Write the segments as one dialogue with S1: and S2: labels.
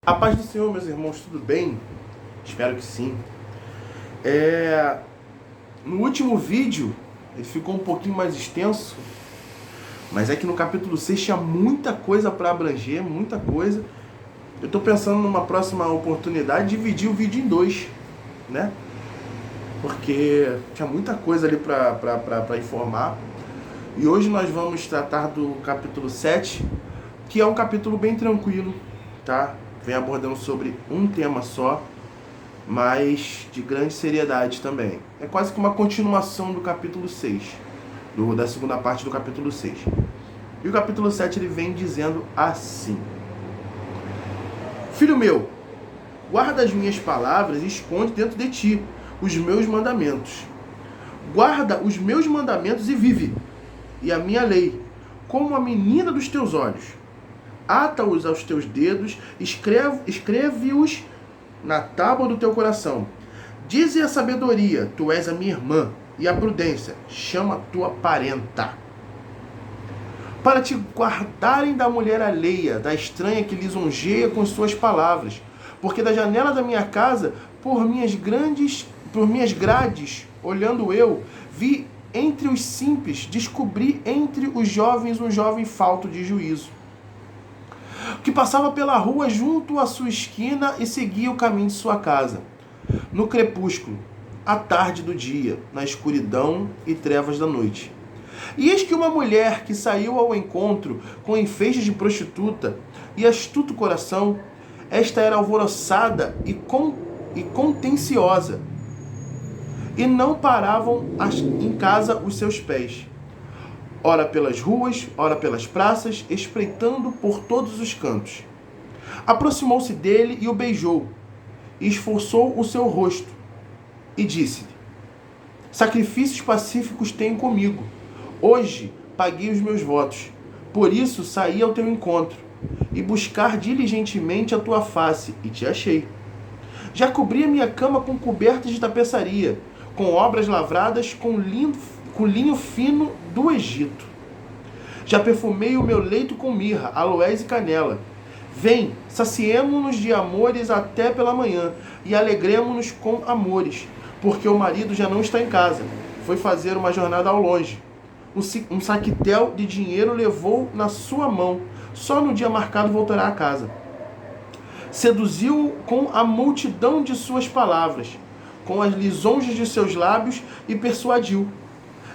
S1: A paz do Senhor, meus irmãos, tudo bem? Espero que sim. No último vídeo, ele ficou um pouquinho mais extenso, mas é que no capítulo 6 tinha muita coisa para abranger, muita coisa. Eu estou pensando numa próxima oportunidade dividir o vídeo em dois, né? Porque tinha muita coisa ali para informar. E hoje nós vamos tratar do capítulo 7, que é um capítulo bem tranquilo, tá? Vem abordando sobre um tema só, mas de grande seriedade também. É quase que uma continuação do capítulo 6, da segunda parte do capítulo 6. E o capítulo 7 ele vem dizendo assim: Filho meu, guarda as minhas palavras e esconde dentro de ti os meus mandamentos. Guarda os meus mandamentos e vive, e a minha lei, como a menina dos teus olhos. Ata-os aos teus dedos, escreve-os na tábua do teu coração. Dize a sabedoria, tu és a minha irmã, e a prudência, chama a tua parenta. Para te guardarem da mulher alheia, da estranha que lisonjeia com suas palavras, porque da janela da minha casa, por minhas grades, olhando eu, vi entre os simples, descobri entre os jovens um jovem falto de juízo, que passava pela rua junto à sua esquina e seguia o caminho de sua casa. No crepúsculo, à tarde do dia, na escuridão e trevas da noite. E eis que uma mulher que saiu ao encontro com enfeites de prostituta e astuto coração, esta era alvoroçada e contenciosa, e não paravam em casa os seus pés. Ora pelas ruas, ora pelas praças, espreitando por todos os cantos. Aproximou-se dele e o beijou, e esforçou o seu rosto, e disse-lhe: Sacrifícios pacíficos tenho comigo. Hoje paguei os meus votos. Por isso saí ao teu encontro, e buscar diligentemente a tua face, e te achei. Já cobri a minha cama com cobertas de tapeçaria, com obras lavradas com linho fino do Egito. Já perfumei o meu leito com mirra, aloés e canela. Vem, saciemo-nos de amores até pela manhã, e alegremo-nos com amores, porque o marido já não está em casa. Foi fazer uma jornada ao longe. Um saquetel de dinheiro levou na sua mão. Só no dia marcado voltará a casa. Seduziu-o com a multidão de suas palavras, com as lisonjas de seus lábios, e persuadiu.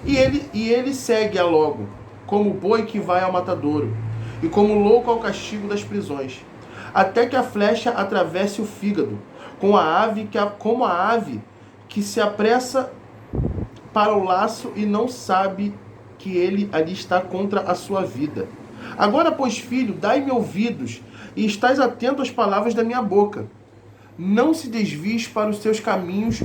S1: E ele segue-a logo, como boi que vai ao matadouro, e como louco ao castigo das prisões, até que a flecha atravesse o fígado, como a ave que se apressa para o laço e não sabe que ele ali está contra a sua vida. Agora, pois, filho, dai-me ouvidos, e estás atento às palavras da minha boca. Não se desvies para os teus caminhos,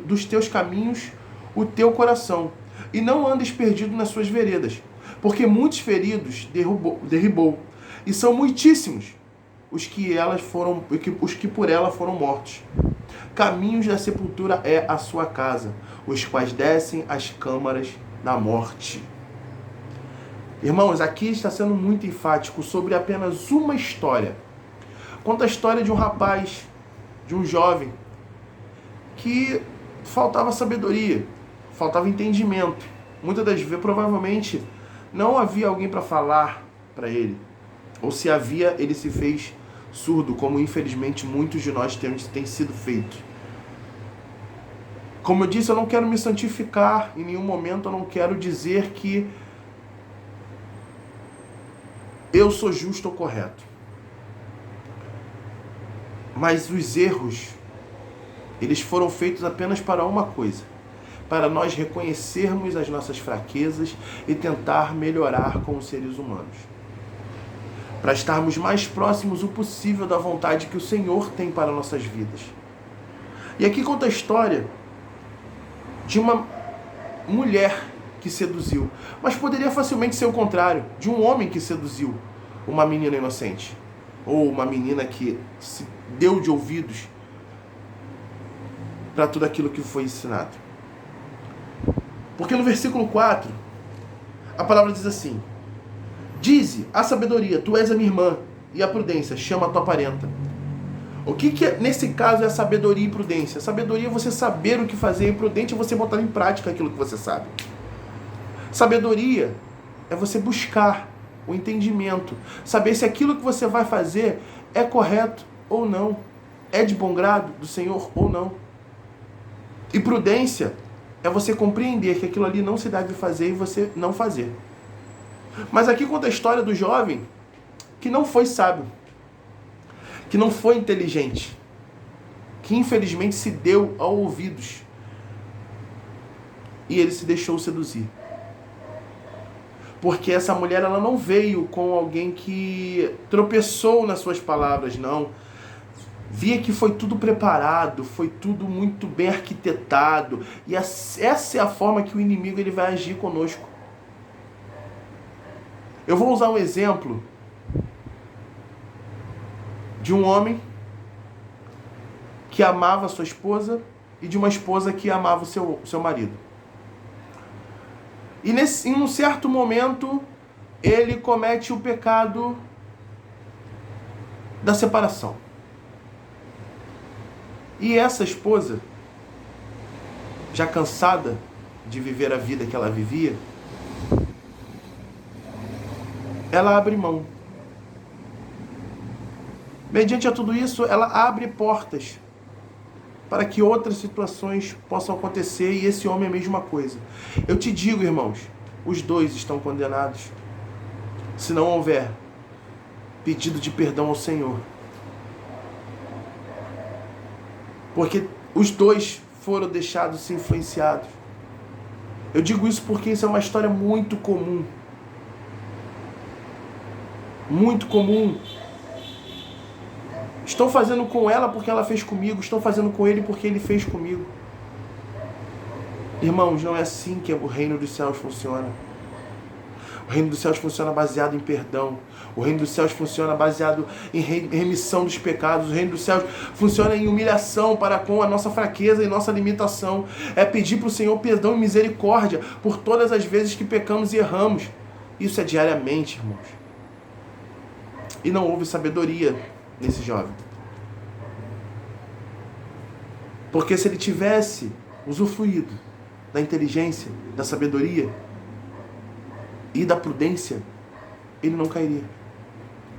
S1: dos teus caminhos, o teu coração, e não andes perdido nas suas veredas, porque muitos feridos derribou, e são muitíssimos os que por ela foram mortos. Caminhos da sepultura é a sua casa, os quais descem às câmaras da morte. Irmãos, aqui está sendo muito enfático sobre apenas uma história. Conta a história de um rapaz, de um jovem, que faltava sabedoria, faltava entendimento. Muitas das vezes, provavelmente, não havia alguém para falar para ele. Ou se havia, ele se fez surdo, como infelizmente muitos de nós têm sido feitos. Como eu disse, eu não quero me santificar em nenhum momento, eu não quero dizer que eu sou justo ou correto. Mas os erros, eles foram feitos apenas para uma coisa: para nós reconhecermos as nossas fraquezas e tentar melhorar como seres humanos. Para estarmos mais próximos o possível da vontade que o Senhor tem para nossas vidas. E aqui conta a história de uma mulher que seduziu. Mas poderia facilmente ser o contrário, de um homem que seduziu uma menina inocente. Ou uma menina que se deu de ouvidos para tudo aquilo que foi ensinado. Porque no versículo 4, a palavra diz assim: Dize a sabedoria, tu és a minha irmã, e a prudência, chama a tua parenta. O que nesse caso é sabedoria e prudência? Sabedoria é você saber o que fazer, e prudente é você botar em prática aquilo que você sabe. Sabedoria é você buscar o entendimento, saber se aquilo que você vai fazer é correto ou não, é de bom grado do Senhor ou não. E prudência é você compreender que aquilo ali não se deve fazer e você não fazer. Mas aqui conta a história do jovem que não foi sábio, que não foi inteligente, que infelizmente se deu a ouvidos e ele se deixou seduzir. Porque essa mulher, ela não veio com alguém que tropeçou nas suas palavras, não. Via que foi tudo preparado, foi tudo muito bem arquitetado. E essa é a forma que o inimigo ele vai agir conosco. Eu vou usar um exemplo de um homem que amava a sua esposa e de uma esposa que amava o seu marido. E em um certo momento, ele comete o pecado da separação. E essa esposa, já cansada de viver a vida que ela vivia, ela abre mão. Mediante a tudo isso, ela abre portas para que outras situações possam acontecer, e esse homem é a mesma coisa. Eu te digo, irmãos, os dois estão condenados, se não houver pedido de perdão ao Senhor. Porque os dois foram deixados se influenciados. Eu digo isso porque isso é uma história muito comum. Muito comum. Estou fazendo com ela porque ela fez comigo. Estou fazendo com ele porque ele fez comigo. Irmãos, não é assim que o reino dos céus funciona. O reino dos céus funciona baseado em perdão. O reino dos céus funciona baseado em remissão dos pecados. O reino dos céus funciona em humilhação para com a nossa fraqueza e nossa limitação. É pedir para o Senhor perdão e misericórdia por todas as vezes que pecamos e erramos. Isso é diariamente, irmãos. E não houve sabedoria nesse jovem. Porque se ele tivesse usufruído da inteligência, da sabedoria e da prudência, ele não cairia.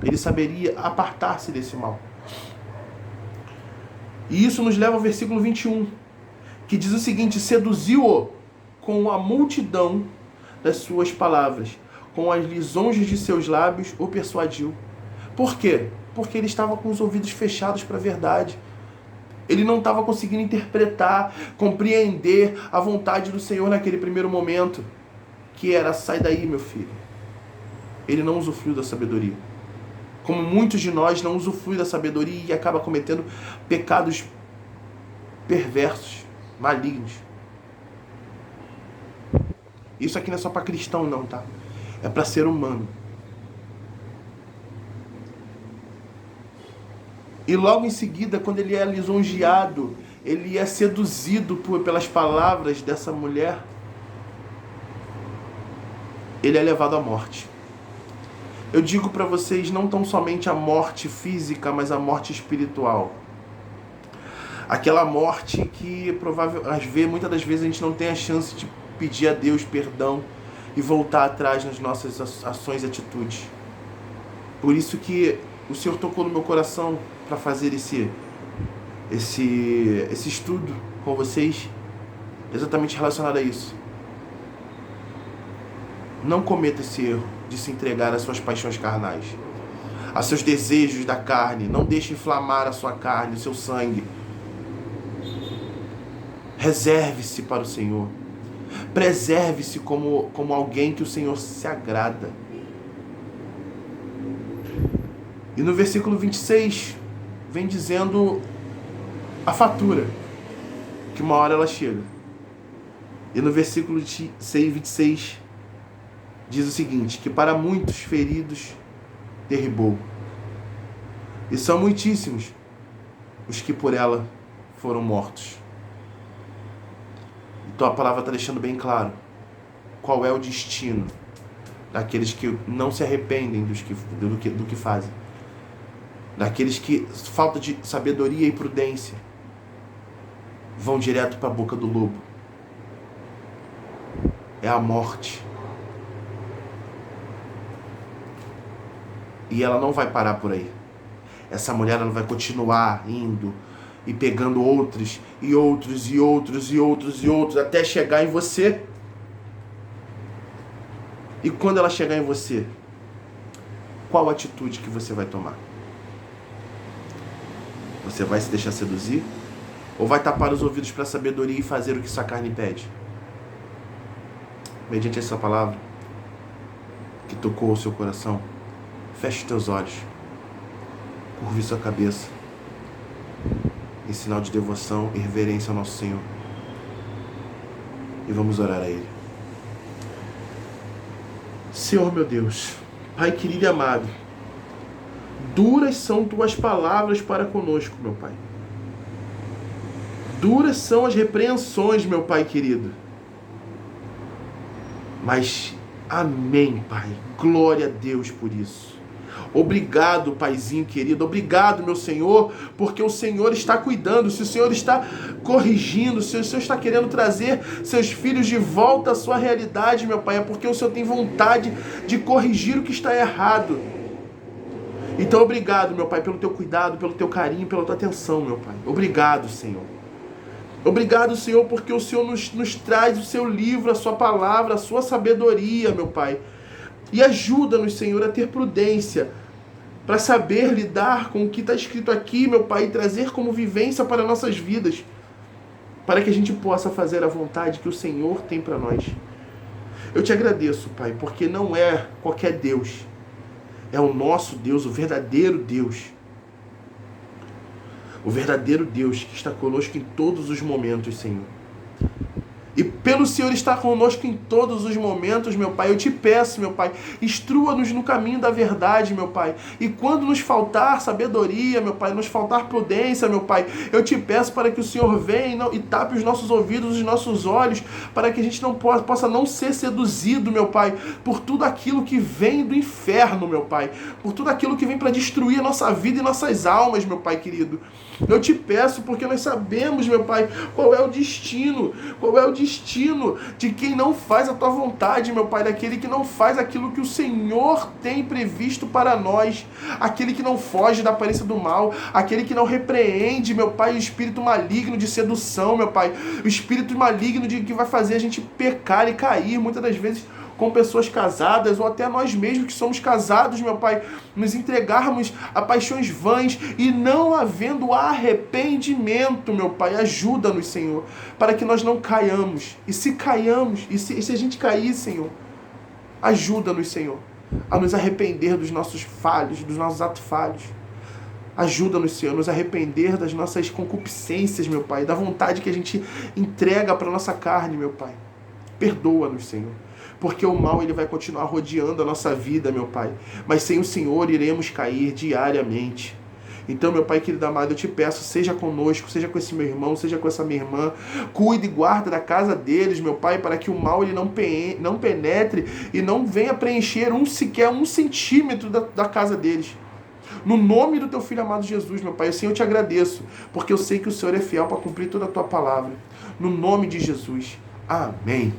S1: Ele saberia apartar-se desse mal. E isso nos leva ao versículo 21, que diz o seguinte: seduziu-o com a multidão das suas palavras, com as lisonjas de seus lábios o persuadiu. Por quê? Porque ele estava com os ouvidos fechados para a verdade. Ele não estava conseguindo interpretar, compreender a vontade do Senhor naquele primeiro momento, que era: sai daí, meu filho. Ele não usufruiu da sabedoria. Como muitos de nós não usufruem da sabedoria e acaba cometendo pecados perversos, malignos. Isso aqui não é só para cristão não, tá? É para ser humano. E logo em seguida, quando ele é lisonjeado, ele é seduzido pelas palavras dessa mulher, ele é levado à morte. Eu digo para vocês, não tão somente a morte física, mas a morte espiritual. Aquela morte que muitas das vezes a gente não tem a chance de pedir a Deus perdão e voltar atrás nas nossas ações e atitudes. Por isso que o Senhor tocou no meu coração para fazer esse estudo com vocês, exatamente relacionado a isso. Não cometa esse erro de se entregar às suas paixões carnais, a seus desejos da carne. Não deixe inflamar a sua carne, o seu sangue. Reserve-se para o Senhor. Preserve-se como alguém que o Senhor se agrada. E no versículo 26, vem dizendo a fatura, que uma hora ela chega. E no versículo 26, diz o seguinte: que para muitos feridos derribou. E são muitíssimos os que por ela foram mortos. Então a palavra está deixando bem claro qual é o destino daqueles que não se arrependem do que fazem. daqueles que falta de sabedoria e prudência vão direto para a boca do lobo. É a morte. E ela não vai parar por aí. Essa mulher ela vai continuar indo e pegando outros e outros e outros e outros e outros até chegar em você. E quando ela chegar em você, qual atitude que você vai tomar? Você vai se deixar seduzir? Ou vai tapar os ouvidos para a sabedoria e fazer o que sua carne pede? Mediante essa palavra que tocou o seu coração, feche teus olhos, curve sua cabeça, em sinal de devoção e reverência ao nosso Senhor. E vamos orar a Ele. Senhor meu Deus, Pai querido e amado, duras são tuas palavras para conosco, meu Pai. Duras são as repreensões, meu Pai querido. Mas, amém, Pai. Glória a Deus por isso. Obrigado, Paizinho querido. Obrigado, meu Senhor, porque o Senhor está cuidando. Se o Senhor está corrigindo, se o Senhor está querendo trazer seus filhos de volta à sua realidade, meu Pai, é porque o Senhor tem vontade de corrigir o que está errado. Então, obrigado, meu Pai, pelo teu cuidado, pelo teu carinho, pela tua atenção, meu Pai. Obrigado, Senhor. Obrigado, Senhor, porque o Senhor nos traz o seu livro, a sua palavra, a sua sabedoria, meu Pai. E ajuda-nos, Senhor, a ter prudência para saber lidar com o que está escrito aqui, meu Pai, e trazer como vivência para nossas vidas, para que a gente possa fazer a vontade que o Senhor tem para nós. Eu te agradeço, Pai, porque não é qualquer Deus, é o nosso Deus, o verdadeiro Deus. O verdadeiro Deus que está conosco em todos os momentos, Senhor. E pelo Senhor estar conosco em todos os momentos, meu Pai, eu te peço, meu Pai, instrua-nos no caminho da verdade, meu Pai. E quando nos faltar sabedoria, meu Pai, nos faltar prudência, meu Pai, eu te peço para que o Senhor venha e tape os nossos ouvidos, os nossos olhos, para que a gente não possa não ser seduzido, meu Pai, por tudo aquilo que vem do inferno, meu Pai, por tudo aquilo que vem para destruir a nossa vida e nossas almas, meu Pai querido. Eu te peço porque nós sabemos, meu Pai, qual é o destino de quem não faz a tua vontade, meu Pai, daquele que não faz aquilo que o Senhor tem previsto para nós, aquele que não foge da aparência do mal, aquele que não repreende, meu Pai, o espírito maligno de sedução, meu Pai, o espírito maligno de que vai fazer a gente pecar e cair, muitas das vezes com pessoas casadas, ou até nós mesmos que somos casados, meu Pai, nos entregarmos a paixões vãs e não havendo arrependimento, meu Pai. Ajuda-nos, Senhor, para que nós não caiamos. E se caiamos, e se a gente cair, Senhor, ajuda-nos, Senhor, a nos arrepender dos nossos falhos, dos nossos atos falhos. Ajuda-nos, Senhor, a nos arrepender das nossas concupiscências, meu Pai, da vontade que a gente entrega para a nossa carne, meu Pai. Perdoa-nos, Senhor, porque o mal ele vai continuar rodeando a nossa vida, meu Pai. Mas sem o Senhor iremos cair diariamente. Então, meu Pai querido amado, eu te peço, seja conosco, seja com esse meu irmão, seja com essa minha irmã. Cuide e guarda da casa deles, meu Pai, para que o mal ele não penetre e não venha preencher sequer um centímetro da casa deles. No nome do teu Filho amado Jesus, meu Pai, assim eu te agradeço, porque eu sei que o Senhor é fiel para cumprir toda a tua palavra. No nome de Jesus. Amém.